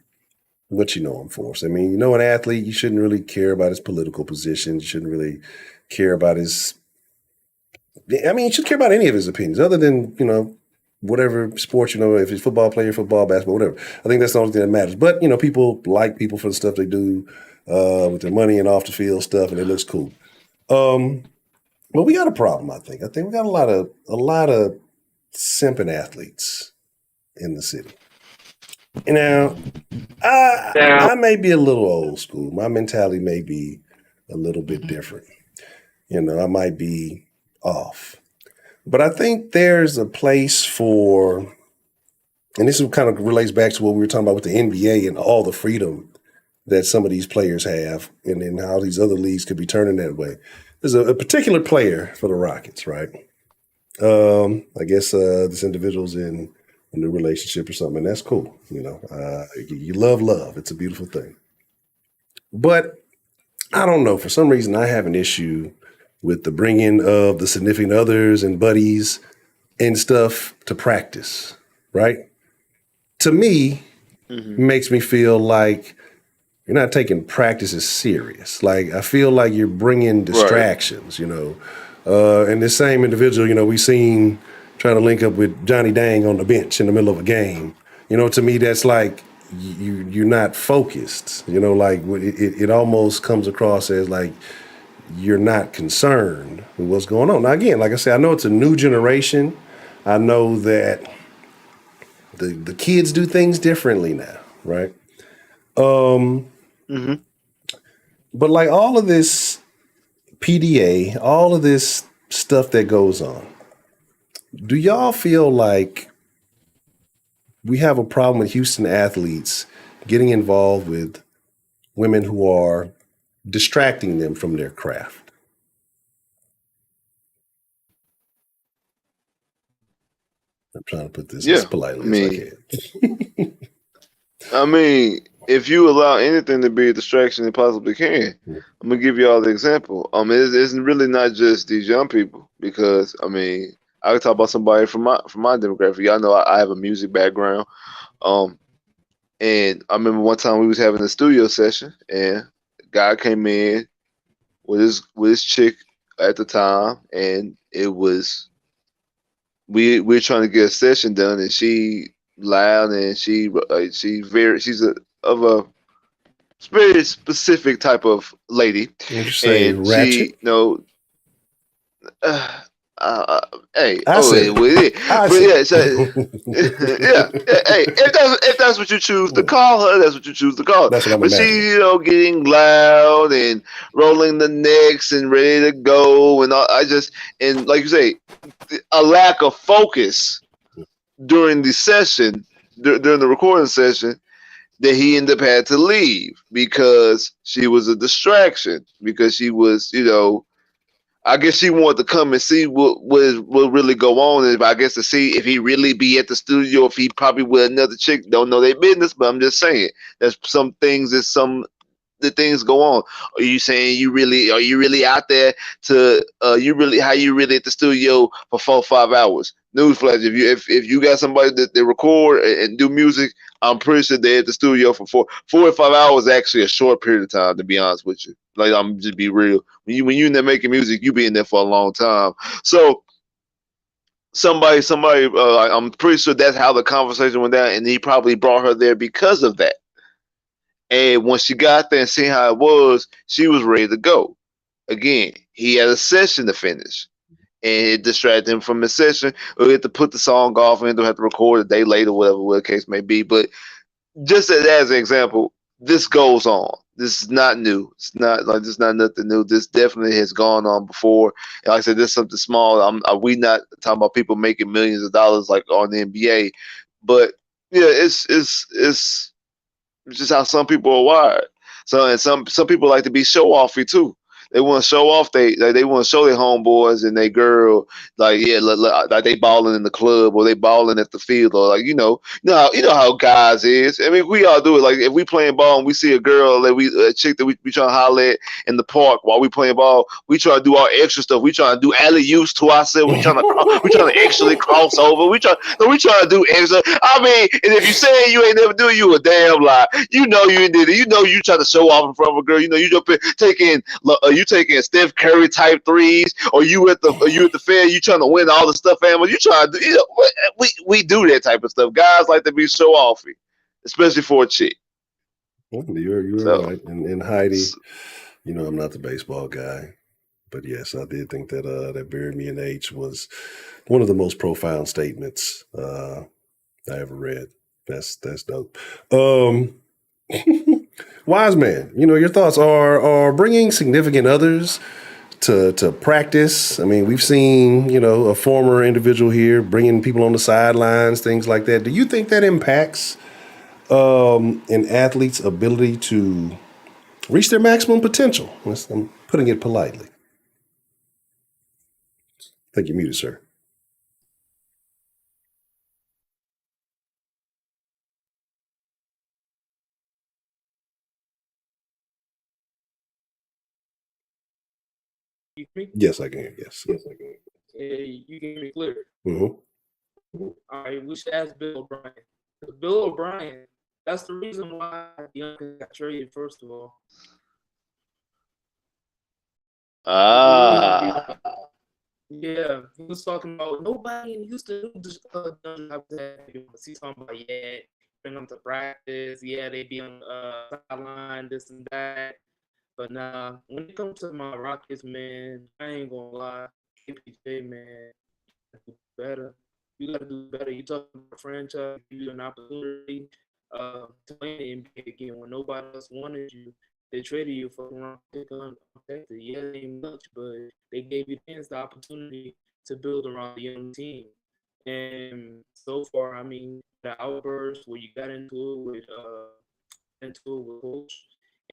what you know them for. So, I mean, an athlete, you shouldn't really care about his political position. You shouldn't really care about you should care about any of his opinions other than, whatever sport, if he's football player, football, basketball, whatever. I think that's the only thing that matters. But, people like people for the stuff they do with their money and off the field stuff, and it looks cool. But we got a problem, I think. I think we got a lot of simping athletes in the city. Now, I may be a little old school. My mentality may be a little bit different. I might be off. But I think there's a place for, and this kind of relates back to what we were talking about with the NBA and all the freedom that some of these players have and how these other leagues could be turning that way. There's a particular player for the Rockets, right? I guess this individual's in a new relationship or something, and that's cool. You love. It's a beautiful thing. But I don't know. For some reason, I have an issue with the bringing of the significant others and buddies and stuff to practice, right? To me, makes me feel like you're not taking practices serious. Like, I feel like you're bringing distractions, And this same individual, we seen trying to link up with Johnny Dang on the bench in the middle of a game. To me, that's like you're not focused. Like it almost comes across as like you're not concerned with what's going on. Now, again, like I said, I know it's a new generation. I know that the kids do things differently now, right? But like all of this PDA, all of this stuff that goes on, do y'all feel like we have a problem with Houston athletes getting involved with women who are distracting them from their craft? I'm trying to put this as politely as I can. I mean, if you allow anything to be a distraction, it possibly can. I'm gonna give you all the example. It's really not just these young people because I can talk about somebody from my demographic. Y'all know I have a music background. And I remember one time we was having a studio session, and a guy came in with his chick at the time, and it was we're trying to get a session done, and she loud, and she's of a very specific type of lady, Would you say and she ratchet? uh, uh, hey, I oh, said it. I but said yeah, so, yeah, hey, if that's what you choose to it. call her, that's what you choose to call her. That's what I'm But she, imagining. getting loud and rolling the necks and ready to go, and all, and like you say, a lack of focus during the session, during the recording session, that he ended up had to leave because she was a distraction, because she was, I guess she wanted to come and see what really go on, and I guess to see if he really be at the studio, if he probably with another chick. Don't know their business, but I'm just saying there's some things that the things go on. Are you saying are you really out there to how you really at the studio for 4 or 5 hours? Newsflash: if you got somebody that they record and do music, I'm pretty sure they're at the studio for 4 or 5 hours. Actually, a short period of time, to be honest with you. Like, I'm just be real. When you in there making music, you be in there for a long time. So somebody, I'm pretty sure that's how the conversation went down, and he probably brought her there because of that. And when she got there and seen how it was, she was ready to go. Again, he had a session to finish, and it distracted him from the session. Or he had to put the song off and he'll have to record a day later, whatever the case may be. But just as an example, this goes on. This is not new. It's not like this is not nothing new. This definitely has gone on before. And like I said, this is something small. We not talking about people making millions of dollars like on the NBA, but yeah, it's just how some people are wired. So, and some people like to be show offy too. They want to show off. They want to show their homeboys and they girl like, yeah, like they balling in the club, or they balling at the field, or like, you know how guys is. I mean, we all do it. Like, if we playing ball and we see a girl that a chick that we trying to holler at in the park while we playing ball, we try to do our extra stuff. We trying to do alley oops to ourselves. We trying to actually cross over. We trying to do extra. I mean, and if you saying you ain't never do it, you a damn lie. You know you did it. You know you try to show off in front of a girl. You know you just you taking Steph Curry type threes, or you at the fair. You trying to win all the stuff animals. You trying to do. We do that type of stuff. Guys like to be show offy, especially for a chick. You're So right. And Heidi, I'm not the baseball guy, but yes, I did think that that "Bury Me in H" was one of the most profound statements I ever read. That's dope. Wise man, your thoughts are bringing significant others to practice. I mean, we've seen a former individual here bringing people on the sidelines, things like that. Do you think that impacts an athlete's ability to reach their maximum potential? I'm putting it politely. I think you're muted, sir. You hear me? Yes, I can. Yes. Hey, you can hear me clear. Mm-hmm. All right, we should ask Bill O'Brien. Bill O'Brien, that's the reason why Young got traded, first of all. ah, Yeah, he was talking about nobody in Houston knew he's talking about, bring them to practice, they be on the sideline, this and that. But nah, when it comes to my Rockets, man, I ain't gonna lie, KPJ, man, do better. You gotta do better. You talking about a franchise, give you an opportunity to play in the NBA again when nobody else wanted you. They traded you for around pick unprotected. Yeah, it ain't much, but they gave you the opportunity to build around the young team. And so far, I mean, the outburst where you got into it with coach.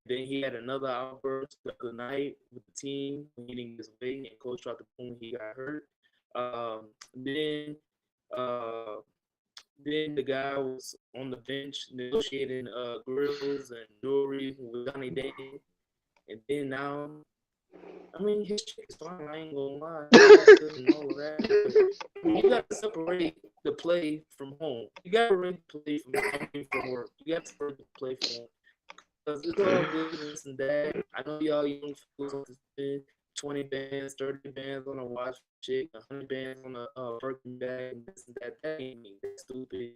And then he had another outburst the other night with the team meeting his way, and coach tried to pull him. He got hurt. Um, then uh, then the guy was on the bench negotiating grills and jewelry with Johnny Day. And then now I mean, his shit is fine. I ain't gonna lie. It's good and all of that. But you gotta separate the play from home. You gotta separate the play from work. You gotta separate the play from home. Because it's all good and this and that. I know y'all young fools want to spend 20 bands, 30 bands on a watch chick, 100 bands on a Birkin bag, and this and that. That ain't me. That's stupid.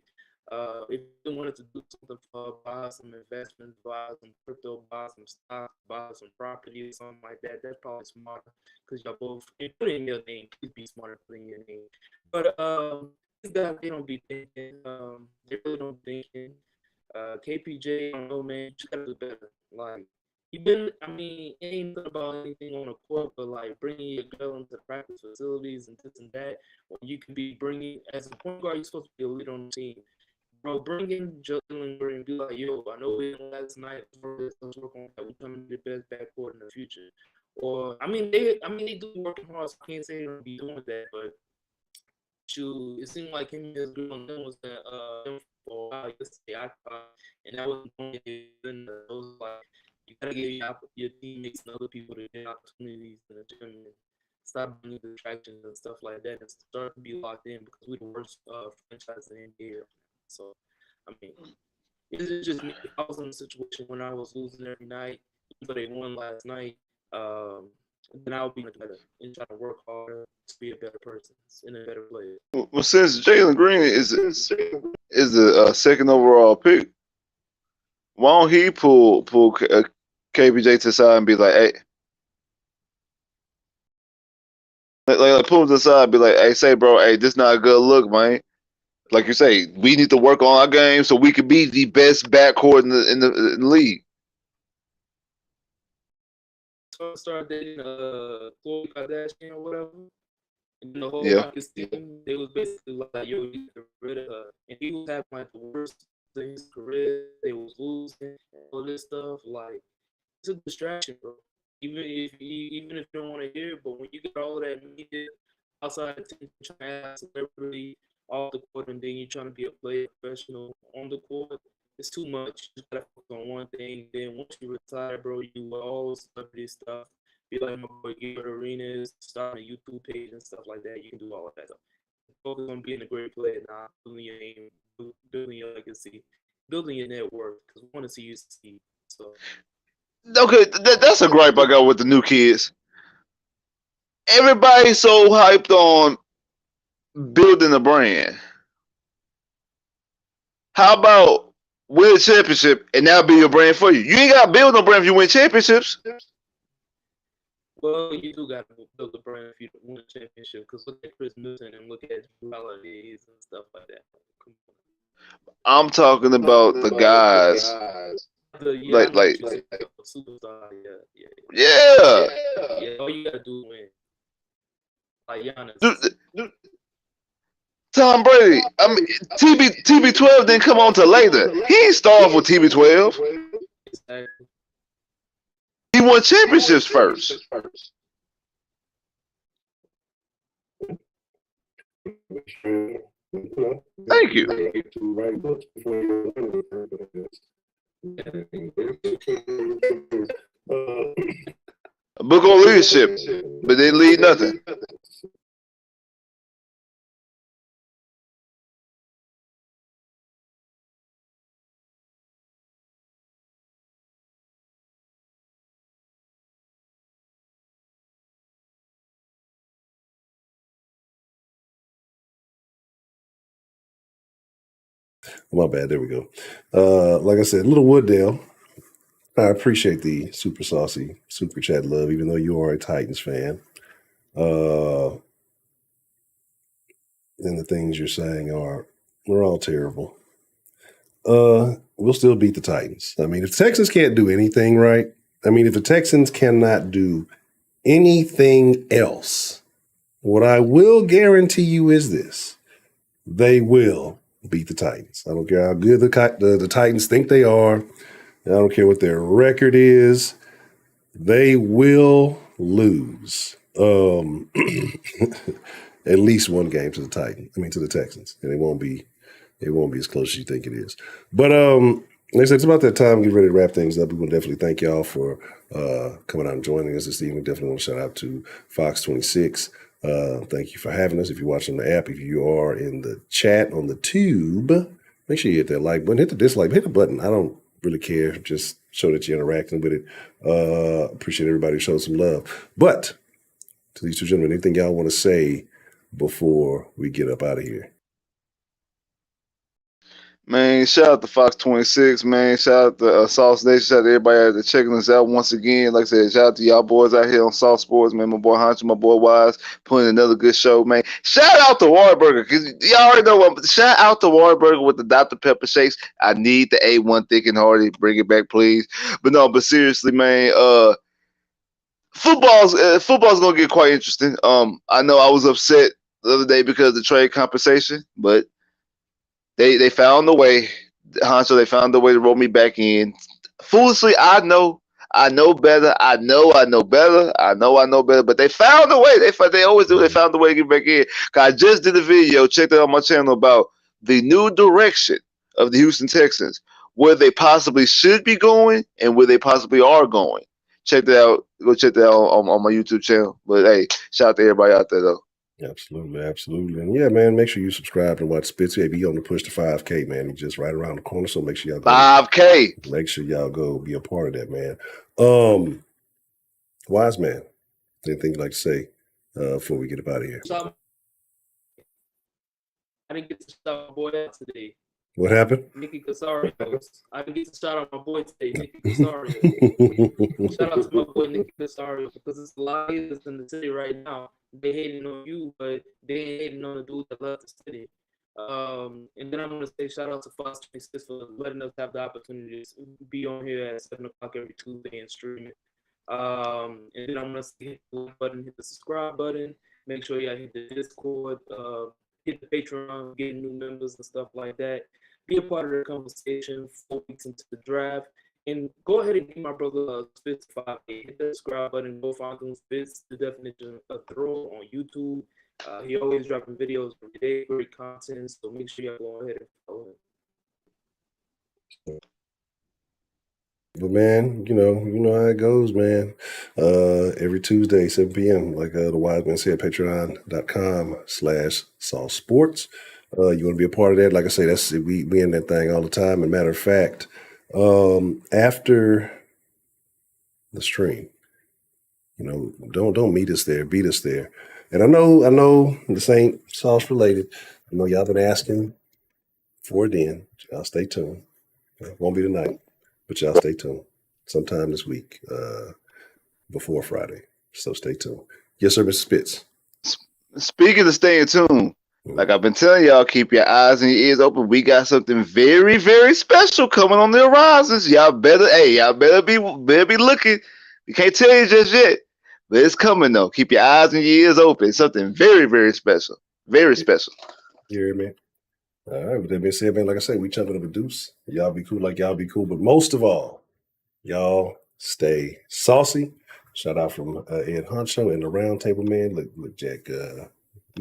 If you wanted to do something for buy some investments, buy some crypto, buy some stocks, buy some property or something like that, that's probably smarter because y'all both put it in your name. Please be smarter putting your name. But these guys, they don't be thinking. They really don't be thinking. KPJ, I don't know, man. You just gotta do better. Like, you've been, I mean, it ain't about anything on the court, but like bringing your girl into practice facilities and this and that, or you can be bringing, as a point guard, you're supposed to be a leader on the team. Bro, bring in Jalen Green and be like, yo, I know we didn't last night. Let's work on that. We're coming to the best backcourt in the future. Or they do working hard. So I can't say they don't be doing that, but shoot, it seemed like him and his girl and them was for a while yesterday. I thought, and that was like you gotta give your teammates and other people the opportunities in the gym and stop bringing distractions and stuff like that and start to be locked in because we're the worst franchise in the NBA. So, I mean, it's just me. If I was in a situation when I was losing every night, but they won last night, then I would be better and try to work harder to be a better person and a better player. Well, since Jalen Green is the second overall pick, why don't he pull KBJ to the side and be like, hey, like pull him to the side and be like, hey, say, bro, hey, this not a good look, man. Like you say, we need to work on our game so we can be the best backcourt in the league. So I started dating Khloe Kardashian or whatever. And the whole Rockets team, they was basically like, yo, you get rid of her. And he was having like the worst in his career. They was losing all this stuff. Like, it's a distraction, bro. Even if you don't want to hear it, but when you get all that media outside the team trying to have celebrity off the court and then you're trying to be a player professional on the court, it's too much. You gotta focus on one thing. Then once you retire, bro, you will always celebrity stuff. Be like my boy Gilbert Arenas, start a YouTube page and stuff like that. You can do all of that stuff. Focus on being a great player, not building your name, building your legacy, building your net worth. Because we want to see you succeed. So. Okay, that's a gripe I got with the new kids. Everybody's so hyped on building a brand. How about win a championship and that'll be your brand for you? You ain't got to build no brand if you win championships. Well, you do got to build a brand if you win a championship. Because look at Chris Middleton and look at holidays and stuff like that. I'm talking about the guys. Like superstar, yeah. All you gotta do is win. Like Giannis. Dude, Tom Brady. I mean, TB12 didn't come on till later. He ain't started with TB12. Exactly. He won championships first. Thank you. A book on leadership, but they lead nothing. My bad. There we go. Like I said, Little Wooddale, I appreciate the super saucy super chat love, even though you are a Titans fan. And the things you're saying we're all terrible. We'll still beat the Titans. I mean, if the Texans can't do anything right, if the Texans cannot do anything else, what I will guarantee you is this: they will beat the Titans. I don't care how good the Titans think they are. I don't care what their record is. They will lose at least one game to the Texans, and it won't be as close as you think it is. But Like I said, it's about that time. Get ready to wrap things up. We want to definitely thank y'all for coming out and joining us this evening. Definitely want to shout out to Fox 26. Thank you for having us. If you're watching the app, if you are in the chat on the tube, make sure you hit that like button, hit the dislike, hit the button. I don't really care. Just show that you're interacting with it. Appreciate everybody who showed some love. But to these two gentlemen, anything y'all want to say before we get up out of here? Man, shout out to Fox 26, man. Shout out to Sauce Nation. Shout out to everybody that's checking us out once again. Like I said, shout out to y'all boys out here on Sauce Sports, man. My boy Honcho, my boy Wise, putting another good show, man. Shout out to Waterburger, because y'all already know what. Shout out to Waterburger with the Dr. Pepper shakes. I need the A1 thick and hearty. Bring it back, please. But seriously, man, football's gonna get quite interesting. I know I was upset the other day because of the trade compensation, but they found a way, Honcho. They found a way to roll me back in. Foolishly, I know better. I know better. But they found a way. They always do. They found a way to get back in. I just did a video. Check that on my channel about the new direction of the Houston Texans, where they possibly should be going and where they possibly are going. Check that out. Go check that out on my YouTube channel. But hey, shout out to everybody out there though. Absolutely. And yeah, man, make sure you subscribe and watch Spitz. He on the push to 5K, man. He's just right around the corner. So make sure y'all go 5K. Make sure y'all go be a part of that, man. Wise man, anything you'd like to say before we get up out of here? I didn't get to shout my boy out today. What happened? Nicky Casario. I didn't get to shout out my boy today, Nicky Casario. Shout out to my boy Nicky Casario, because it's a lot of haters in the city right now. They hating on you, but they ain't hating on the dude that left the city. And then I'm gonna say shout out to Fox 26 for letting us have the opportunity to be on here at 7 o'clock every Tuesday and stream it. And then I'm gonna say hit the like button, hit the subscribe button, make sure y'all hit the Discord, hit the Patreon, get new members and stuff like that. Be a part of the conversation 4 weeks into the draft. And go ahead and give my brother Spitz 5K. Hit the subscribe button. Go find him Spitz, the definition of throw on YouTube. He always dropping videos every day, great content. So make sure y'all go ahead and follow him. But man, you know how it goes, man. Every Tuesday, 7 p.m., like the wise man said, patreon.com/Sauce Sports. You want to be a part of that? Like I say, that's we in that thing all the time. And matter of fact, after the stream, don't meet us there, beat us there. And I know this ain't sauce related. I know y'all been asking for it in. Y'all stay tuned. It won't be tonight, but y'all stay tuned. Sometime this week, before Friday. So stay tuned. Yes, sir, Mr. Spitz. Speaking of staying tuned, like I've been telling y'all, keep your eyes and your ears open. We got something very, very special coming on the horizons. Y'all better be looking. We can't tell you just yet, but it's coming though. Keep your eyes and your ears open. Something very, very special. Very special. You hear me? All right, with that being said, man, like I said, we chumping up a deuce. Y'all be cool like y'all be cool. But most of all, y'all stay saucy. Shout out from Ed Honcho and the Round Table Man. Look, Jack.